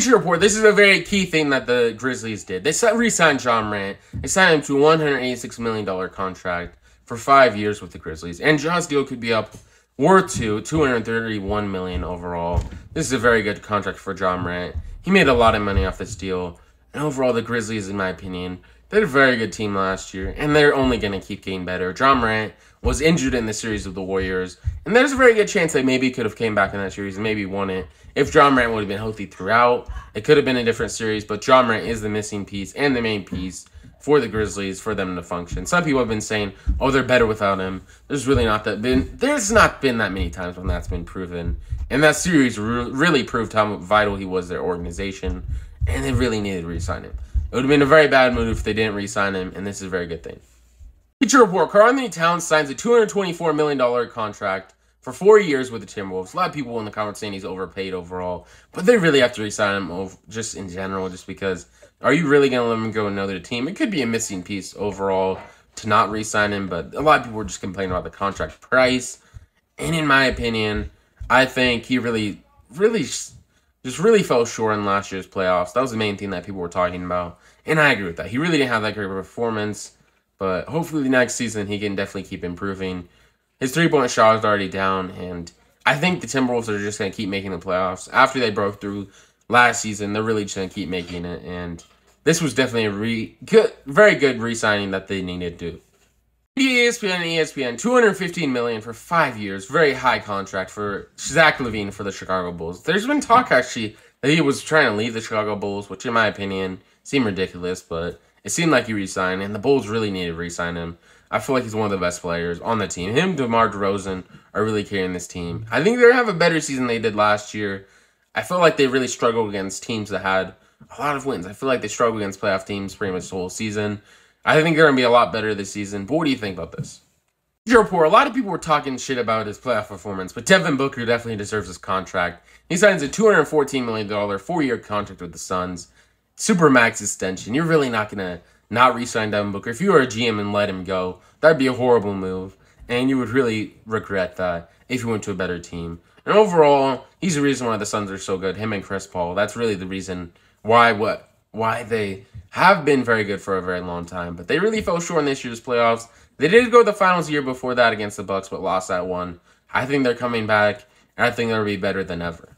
Bleacher Report, this is a very key thing that the Grizzlies did. They re-signed Ja Morant. They signed him to a $186 million contract for 5 years with the Grizzlies. And Ja's deal could be up worth $231 million overall. This is a very good contract for Ja Morant. He made a lot of money off this deal. And overall, the Grizzlies, in my opinion, they're a very good team last year. And they're only going to keep getting better. Ja Morant was injured in the series with the Warriors. And there's a very good chance they maybe could have came back in that series and maybe won it. If Ja Morant would have been healthy throughout, it could have been a different series. But Ja Morant is the missing piece and the main piece for the Grizzlies for them to function. Some people have been saying, oh, they're better without him. There's not been that many times when that's been proven. And that series really proved how vital he was to their organization. And they really needed to re-sign him. It would have been a very bad move if they didn't re-sign him. And this is a very good thing. Bleacher Report, Karl-Anthony Towns signs a $224 million contract for 4 years with the Timberwolves. A lot of people in the comments saying he's overpaid overall, but they really have to re-sign him just in general, just because are you really going to let him go to another team? It could be a missing piece overall to not re-sign him, but a lot of people were just complaining about the contract price. And in my opinion, I think he really fell short in last year's playoffs. That was the main thing that people were talking about, and I agree with that. He really didn't have that great of a performance. But hopefully next season he can definitely keep improving. His three-point shot is already down, and I think the Timberwolves are just going to keep making the playoffs. After they broke through last season, they're really just going to keep making it, and this was definitely a very good re-signing that they needed to do. ESPN, $215 million for 5 years. Very high contract for Zach LaVine for the Chicago Bulls. There's been talk, actually, that he was trying to leave the Chicago Bulls, which in my opinion seemed ridiculous, but it seemed like he re-signed, and the Bulls really needed to re-sign him. I feel like he's one of the best players on the team. Him, DeMar DeRozan, are really carrying this team. I think they're going to have a better season than they did last year. I feel like they really struggled against teams that had a lot of wins. I feel like they struggled against playoff teams pretty much the whole season. I think they're going to be a lot better this season. But what do you think about this? Bleacher Report, a lot of people were talking shit about his playoff performance, but Devin Booker definitely deserves his contract. He signs a $214 million 4-year contract with the Suns. Supermax extension. You're really not going to not re-sign Devin Booker. If you were a GM and let him go, that'd be a horrible move. And you would really regret that if you went to a better team. And overall, he's the reason why the Suns are so good. Him and Chris Paul. That's really the reason why they have been very good for a very long time. But they really fell short in this year's playoffs. They did go to the finals the year before that against the Bucks, but lost that one. I think they're coming back, and I think they'll be better than ever.